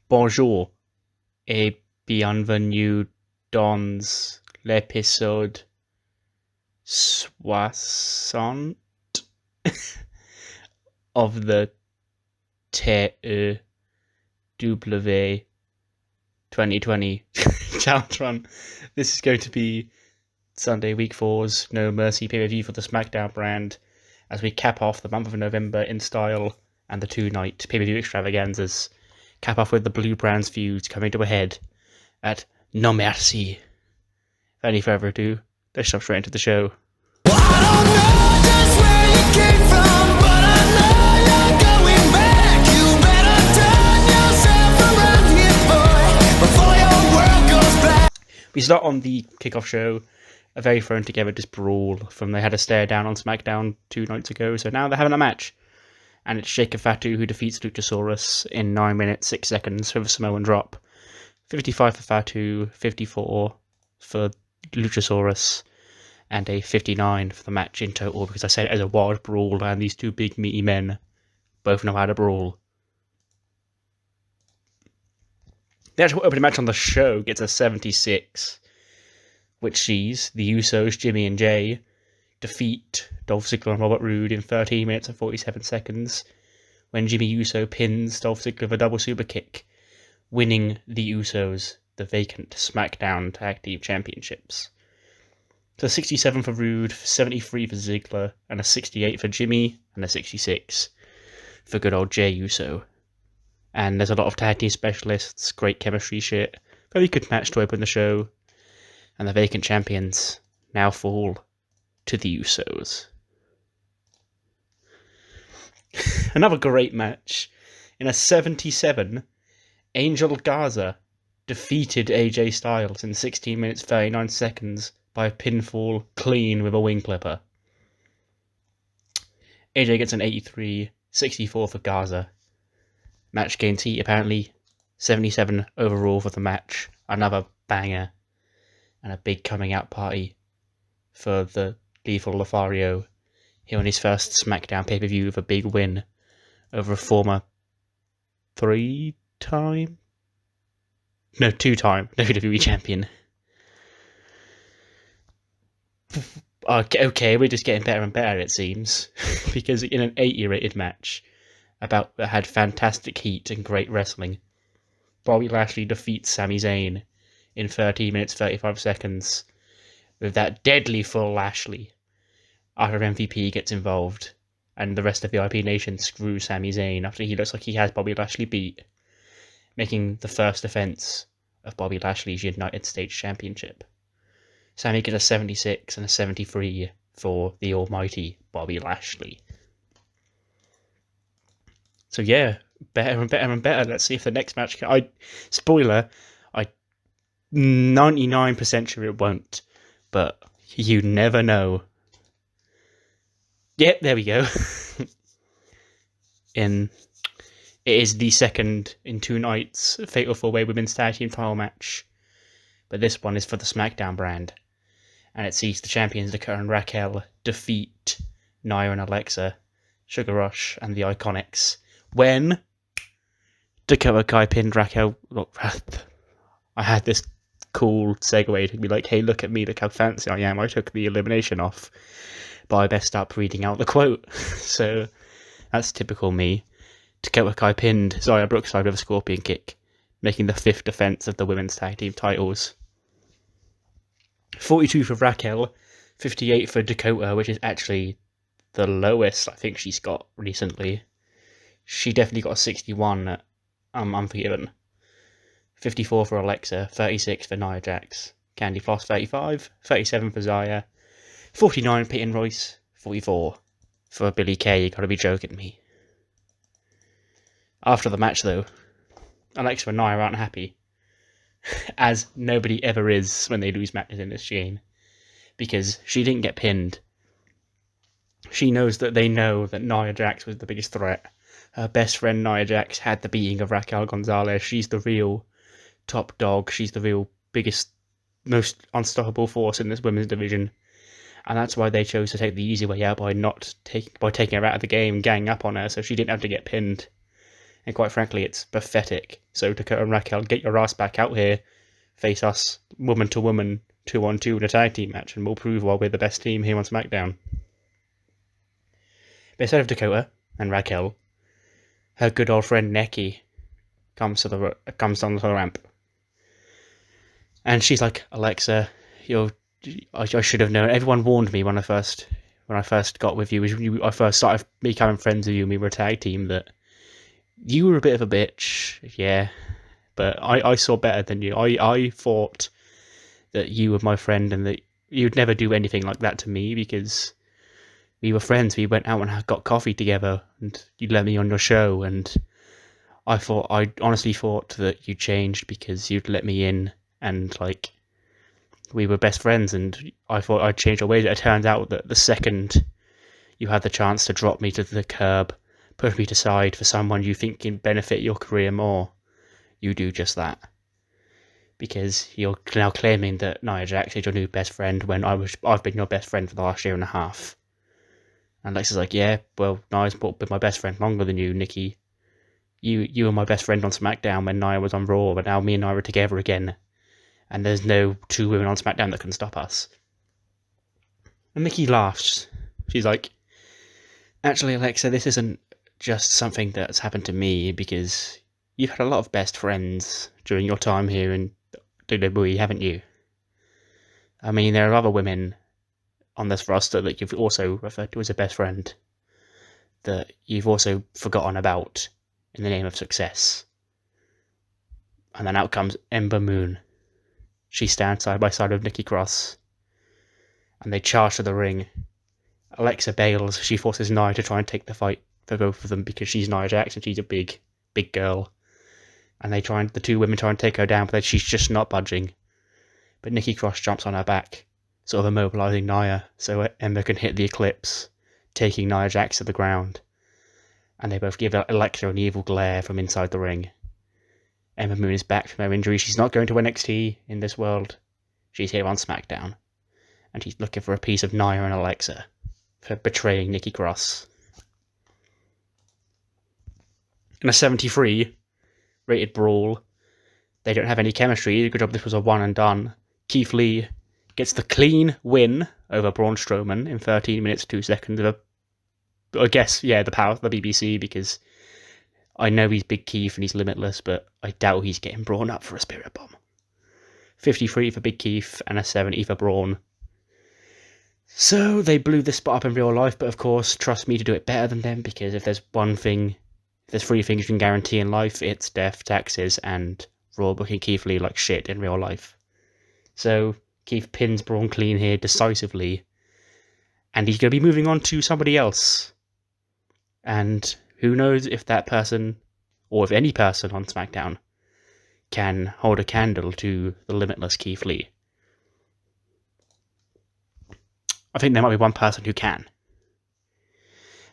Bonjour et bienvenue dans l'épisode 60 of the TEW 2020 Challenge Run. This is going to be Sunday Week 4's No Mercy PPV for the SmackDown brand as we cap off the month of November in style and the two-night PPV extravaganzas. Cap off with the Blue Brands feuds coming to a head at No Mercy. Without any further ado, let's jump straight into the show. Well, I don't know just where you came from, but I know you're going back. You better turn yourself around here, boy, before your world goes black. We start on the kickoff show, a very thrown together just brawl from they had a stare down on SmackDown 2 nights ago, so now they're having a match. And it's Sheikah Fatu who defeats Luchasaurus in 9 minutes 6 seconds with a Samoan drop. 55 for Fatu, 54 for Luchasaurus, and a 59 for the match in total, because I said it as a wild brawl, and these two big meaty men both know how to brawl. The actual opening match on the show gets a 76, which sees the Usos, Jimmy and Jay, defeat Dolph Ziggler and Robert Roode in 13 minutes and 47 seconds when Jimmy Uso pins Dolph Ziggler with a double super kick, winning the Usos the vacant SmackDown Tag Team Championships. So 67 for Roode, 73 for Ziggler, and a 68 for Jimmy, and a 66 for good old Jey Uso. And there's a lot of tag team specialists, great chemistry shit, very good match to open the show, and the vacant champions now fall to the Usos. Another great match. In a 77, Angel Garza defeated AJ Styles in 16 minutes 39 seconds by a pinfall clean with a wing clipper. AJ gets an 83, 64 for Garza. Match gains heat apparently, 77 overall for the match. Another banger. And a big coming out party for the Lethal Lothario here on his first SmackDown pay-per-view with a big win over a former two-time WWE Champion. Okay, we're just getting better and better, it seems, because in an 80-rated match that had fantastic heat and great wrestling, Bobby Lashley defeats Sami Zayn in 13 minutes 35 seconds with that deadly full Lashley after MVP gets involved and the rest of the IP Nation screws Sami Zayn after he looks like he has Bobby Lashley beat, making the first defense of Bobby Lashley's United States Championship. Sami gets a 76 and a 73 for the almighty Bobby Lashley. So yeah, better and better and better. Let's see if the next match spoiler, I 99% sure it won't, but you never know. Yep, there we go. It is the second in 2 nights Fatal 4-Way Women's Tag Team title match, but this one is for the SmackDown brand, and it sees the champions Dakota and Raquel defeat Nia and Alexa, Sugar Rush, and the Iconics when Dakota Kai pinned Raquel. Look, I had this cool segue to be like, hey, look at me, look how fancy I am. I took the elimination off, but I messed up reading out the quote. So that's typical me. Dakota Kai pinned Xia Brookside with a scorpion kick, making the 5th defense of the women's tag team titles. 42 for Raquel, 58 for Dakota, which is actually the lowest I think she's got recently. She definitely got a 61 at Unforgiven. 54 for Alexa, 36 for Nia Jax, Candy Floss 35, 37 for Xia, 49 Peyton Royce, 44 for Billie Kay. You gotta be joking me. After the match though, Alexa and Nia aren't happy, as nobody ever is when they lose matches in this game, because she didn't get pinned. She knows that they know that Nia Jax was the biggest threat. Her best friend Nia Jax had the beating of Raquel Gonzalez. She's the real top dog. She's the real biggest, most unstoppable force in this women's division. And that's why they chose to take the easy way out by taking her out of the game, ganging up on her, so she didn't have to get pinned. And quite frankly, it's pathetic. So Dakota and Raquel, get your ass back out here, face us woman to woman, 2-on-2 in a tag team match, and we'll prove why we're the best team here on SmackDown. But instead of Dakota and Raquel, her good old friend Neki comes on the ramp. And she's like, Alexa, I should have known. Everyone warned me when I first got with you. I first started becoming friends with you and we were a tag team, that you were a bit of a bitch. Yeah. But I saw better than you. I thought that you were my friend and that you'd never do anything like that to me, because we were friends. We went out and got coffee together and you let me on your show, and I honestly thought that you changed because you'd let me in and like we were best friends, and I thought I'd change your ways. It turns out that the second you had the chance to drop me to the curb, push me aside for someone you think can benefit your career more, you do just that. Because you're now claiming that Nia Jax is your new best friend when I've been your best friend for the last year and a half. And Lex like, yeah, well, Nia's been my best friend longer than you, Nikki. You were my best friend on SmackDown when Nia was on Raw, but now me and Nia are together again. And there's no two women on SmackDown that can stop us. And Nikki laughs. She's like, actually, Alexa, this isn't just something that's happened to me, because you've had a lot of best friends during your time here in WWE, haven't you? I mean, there are other women on this roster that you've also referred to as a best friend that you've also forgotten about in the name of success. And then out comes Ember Moon. She stands side by side with Nikki Cross, and they charge to the ring. Alexa bails. She forces Nia to try and take the fight for both of them because she's Nia Jax and she's a big girl. And the two women try and take her down, but she's just not budging. But Nikki Cross jumps on her back, sort of immobilizing Nia, so Ember can hit the Eclipse, taking Nia Jax to the ground. And they both give Alexa an evil glare from inside the ring. Ember Moon is back from her injury. She's not going to NXT in this world. She's here on SmackDown. And she's looking for a piece of Nia and Alexa for betraying Nikki Cross. In a 73 rated brawl, they don't have any chemistry. Good job this was a one and done. Keith Lee gets the clean win over Braun Strowman in 13 minutes 2 seconds of I guess, yeah, the power of the BBC, because I know he's Big Keith and he's limitless, but I doubt he's getting Braun up for a Spirit Bomb. 53 for Big Keith and a 70 for Braun. So they blew this spot up in real life, but of course, trust me to do it better than them, because if there's three things you can guarantee in life, it's death, taxes, and Raw booking Keith Lee like shit in real life. So Keith pins Braun clean here decisively, and he's going to be moving on to somebody else. And who knows if that person, or if any person on SmackDown, can hold a candle to the limitless Keith Lee. I think there might be one person who can.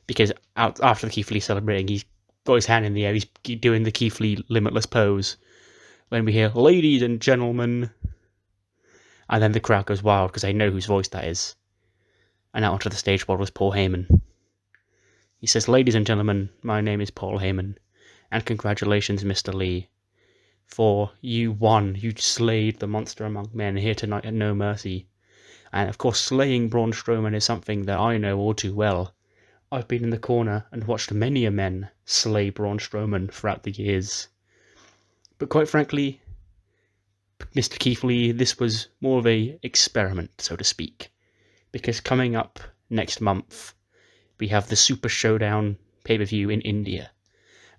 Because after the Keith Lee celebrating, he's got his hand in the air, he's doing the Keith Lee limitless pose. When we hear, ladies and gentlemen, and then the crowd goes wild because they know whose voice that is. And out onto the stage waddles Paul Heyman. He says, ladies and gentlemen, my name is Paul Heyman, and congratulations, Mr. Lee, for you won. You slayed the monster among men here tonight at No Mercy. And of course, slaying Braun Strowman is something that I know all too well. I've been in the corner and watched many a men slay Braun Strowman throughout the years. But quite frankly, Mr. Keith Lee, this was more of a experiment, so to speak. Because coming up next month, we have the Super Showdown pay-per-view in India.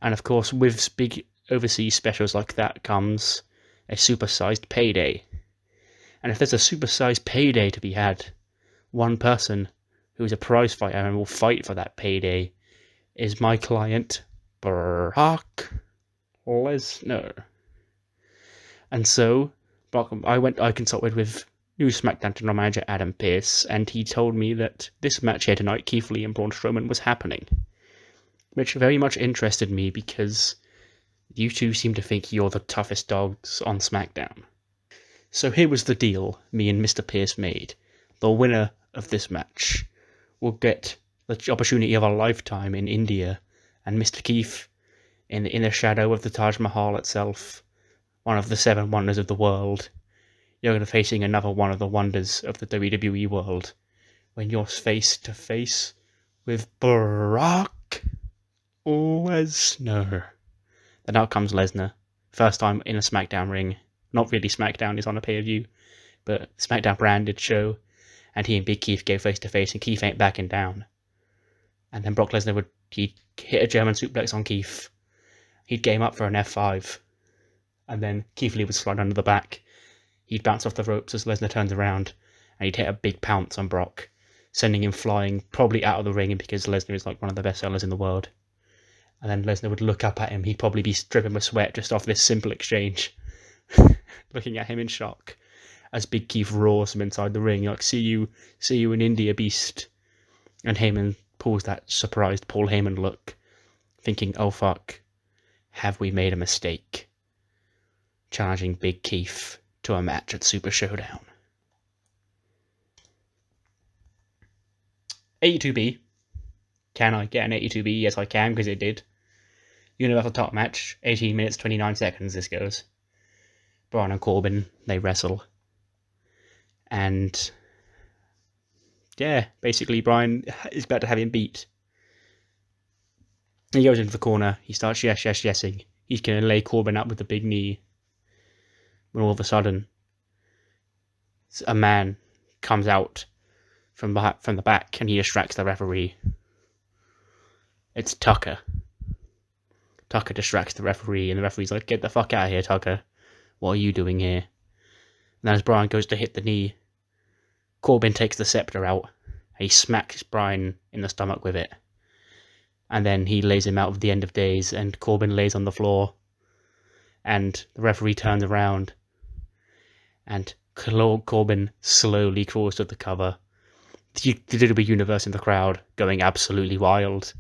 And of course, with big overseas specials like that comes a supersized payday. And if there's a supersized payday to be had, one person who is a prize fighter and will fight for that payday is my client, Brock Lesnar. And so, I consulted with new SmackDown General Manager Adam Pearce, and he told me that this match here tonight, Keith Lee and Braun Strowman, was happening. Which very much interested me, because you two seem to think you're the toughest dogs on SmackDown. So here was the deal me and Mr. Pearce made. The winner of this match will get the opportunity of a lifetime in India, and Mr. Keith, in the inner shadow of the Taj Mahal itself, one of the 7 wonders of the world, you're going to be facing another one of the wonders of the WWE world, when you're face to face with Brock Lesnar. Then out comes Lesnar, first time in a SmackDown ring. Not really SmackDown, is on a pay-per-view, but SmackDown branded show, and he and Big Keith go face to face, and Keith ain't backing down. And then Brock Lesnar he'd hit a German suplex on Keith. He'd game up for an F5, and then Keith Lee would slide under the back. He'd bounce off the ropes as Lesnar turns around, and he'd hit a big pounce on Brock, sending him flying, probably out of the ring, because Lesnar is like one of the best sellers in the world. And then Lesnar would look up at him. He'd probably be dripping with sweat just off this simple exchange, looking at him in shock as Big Keith roars from inside the ring, like, see you in India, beast. And Heyman pulls that surprised Paul Heyman look, thinking, oh fuck, have we made a mistake? Challenging Big Keith to a match at Super Showdown. AE2B. Can I get an AE2B? Yes, I can, because it did. Universal top match, 18 minutes, 29 seconds this goes. Braun and Corbin, they wrestle. And yeah, basically Brian is about to have him beat. He goes into the corner, he starts yesing. He's going to lay Corbin up with the big knee. When all of a sudden, a man comes out from the back and he distracts the referee. It's Tucker. Tucker distracts the referee, and the referee's like, get the fuck out of here, Tucker. What are you doing here? And then as Brian goes to hit the knee, Corbin takes the scepter out. He smacks Brian in the stomach with it. And then he lays him out of the end of days, and Corbin lays on the floor. And the referee turns around, and Corbin slowly crawls to the cover. The WWE Universe in the crowd going absolutely wild,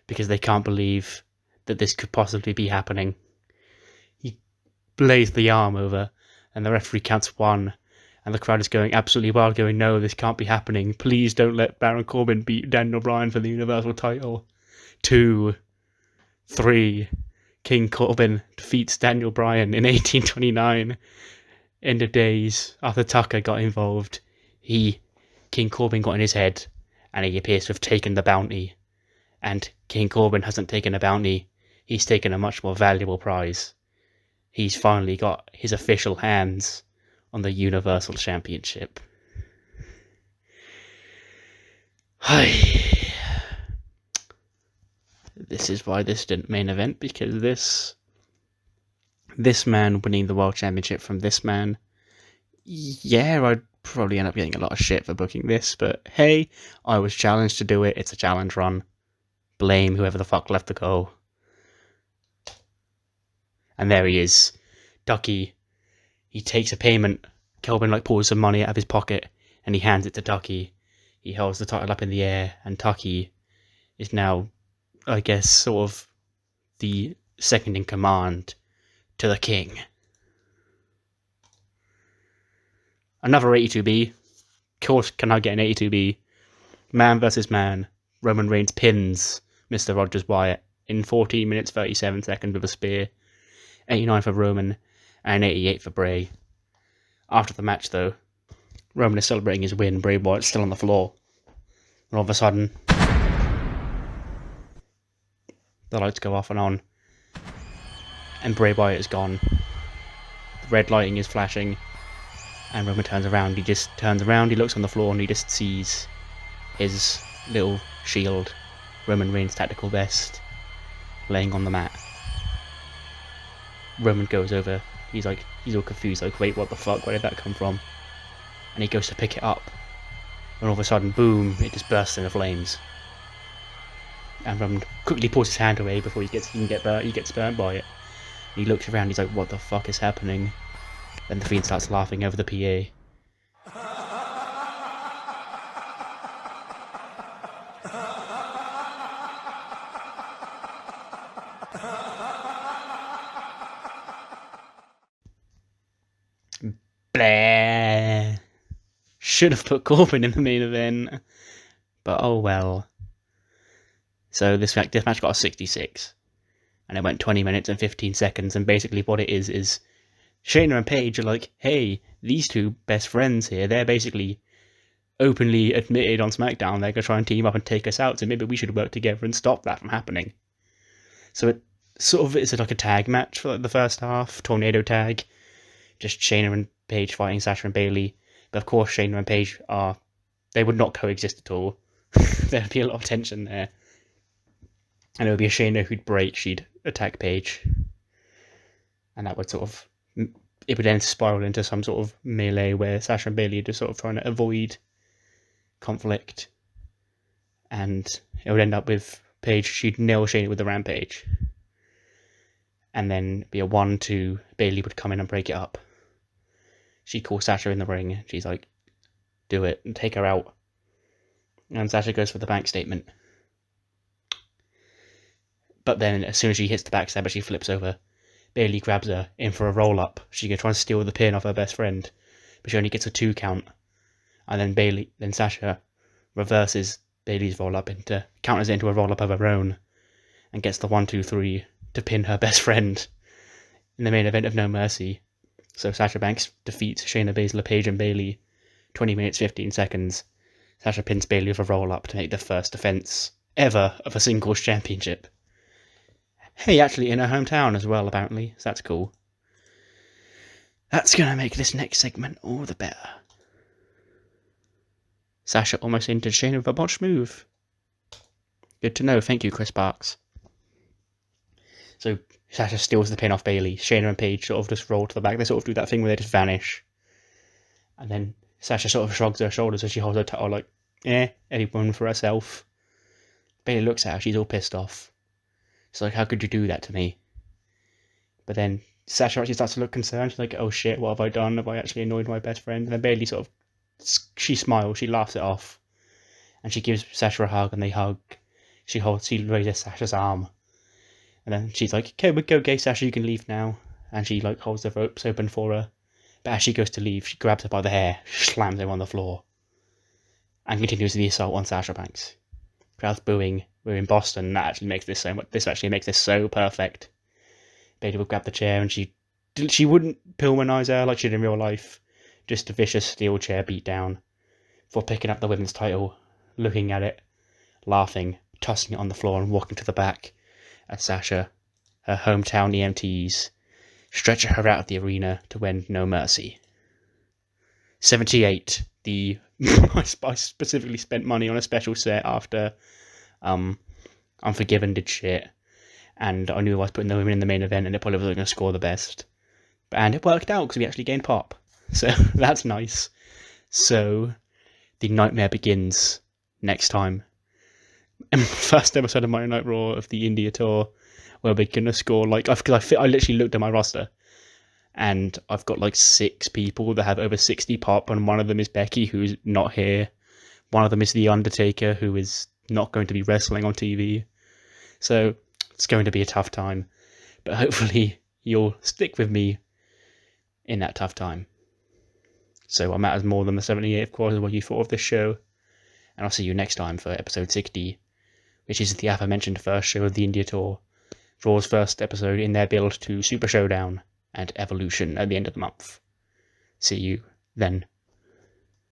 because they can't believe that this could possibly be happening. He blazed the arm over, and the referee counts 1, and the crowd is going absolutely wild, going, no, this can't be happening. Please don't let Baron Corbin beat Daniel Bryan for the Universal title. 2, 3, King Corbin defeats Daniel Bryan in 1829. End of days, after Tucker got involved, King Corbin got in his head, and he appears to have taken the bounty. And King Corbin hasn't taken a bounty, he's taken a much more valuable prize. He's finally got his official hands on the Universal Championship. This is why this didn't main event, because this man winning the World Championship from this man, yeah, I'd probably end up getting a lot of shit for booking this, but hey, I was challenged to do it, it's a challenge run. Blame whoever the fuck left the go. And there he is. Ducky. He takes a payment. Corbin pulls some money out of his pocket and he hands it to Ducky. He holds the title up in the air, and Ducky is now, I guess, sort of the second in command to the king. Another 82B. Of course, can I get an 82B? Man versus man. Roman Reigns pins Mr. Rogers Wyatt in 14 minutes 37 seconds with a spear. 89 for Roman and 88 for Bray. After the match, though, Roman is celebrating his win. Bray Wyatt's still on the floor. And all of a sudden, the lights go off and on, and Bray Wyatt is gone. The red lighting is flashing, and Roman turns around. He just turns around, he looks on the floor, and he just sees his little shield, Roman Reigns' tactical vest, laying on the mat. Roman goes over, he's all confused, wait, what the fuck, where did that come from? And he goes to pick it up, and all of a sudden, boom, it just bursts into flames. And Roman quickly pulls his hand away before he gets burnt by it. And he looks around, he's like, what the fuck is happening? Then the Fiend starts laughing over the PA. Blah. Should have put Corbin in the main event, but oh well. So this match got a 66. And it went 20 minutes and 15 seconds, and basically what it is Shayna and Paige are like, hey, these two best friends here, they're basically openly admitted on SmackDown they're going to try and team up and take us out, so maybe we should work together and stop that from happening. So it sort of is like a tag match for like the first half, tornado tag, just Shayna and Paige fighting Sasha and Bayley. But of course Shayna and Paige they would not coexist at all. There'd be a lot of tension there. And it would be a Shayna who'd break, she'd attack Paige. And that would sort of, it would then spiral into some sort of melee where Sasha and Bayley are just sort of trying to avoid conflict. And it would end up with Paige, she'd nail Shayna with the Rampage. And then be a 1-2, Bayley would come in and break it up. She'd call Sasha in the ring, she's like, do it, and take her out. And Sasha goes for the bank statement. But then, as soon as she hits the backstabber, she flips over. Bayley grabs her in for a roll-up. She can try and steal the pin off her best friend, but she only gets a 2 count. And then Sasha reverses Bayley's roll-up counters it into a roll-up of her own, and gets the 1-2-3 to pin her best friend in the main event of No Mercy. So Sasha Banks defeats Shayna Baszler, Paige and Bayley, 20 minutes 15 seconds. Sasha pins Bayley with a roll-up to make the first defense ever of a singles championship. Hey, actually in her hometown as well, apparently, so that's cool. That's gonna make this next segment all the better. Sasha almost injured Shayna with a botched move. Good to know, thank you, Chris Parks. So Sasha steals the pin off Bayley. Shayna and Paige sort of just roll to the back. They sort of do that thing where they just vanish. And then Sasha sort of shrugs her shoulders as she holds her title like, any woman for herself. Bayley looks at her, she's all pissed off. She's like, how could you do that to me? But then Sasha actually starts to look concerned. She's like, oh shit, what have I done? Have I actually annoyed my best friend? And then Bayley sort of, she smiles, she laughs it off. And she gives Sasha a hug, and they hug. She raises Sasha's arm. And then she's like, okay, we'll go, gay Sasha, you can leave now. And she like holds the ropes open for her. But as she goes to leave, she grabs her by the hair, slams her on the floor, and continues the assault on Sasha Banks. Crowd's booing. We're in Boston. That actually makes this so much. This actually makes this so perfect. Bayley would grab the chair, and she wouldn't Pillmanize her like she did in real life. Just a vicious steel chair beat down. Before picking up the women's title, looking at it, laughing, tossing it on the floor, and walking to the back. As Sasha, her hometown EMTs, stretch her out of the arena to win No Mercy. 78. I specifically spent money on a special set after Unforgiven did shit, and I knew I was putting the women in the main event, and it probably wasn't going to score the best. And it worked out because we actually gained pop, so that's nice. So the nightmare begins next time. First episode of Monday Night Raw of the India tour, where we're gonna score I literally looked at my roster, and I've got like 6 people that have over 60 pop, and one of them is Becky, who's not here. One of them is the Undertaker, who is not going to be wrestling on TV. So it's going to be a tough time, but hopefully you'll stick with me in that tough time. So I'm at more than the 78th, of course, what you thought of this show, and I'll see you next time for episode 60, which is the aforementioned first show of the India tour, Raw's first episode in their build to Super Showdown and Evolution at the end of the month. See you then.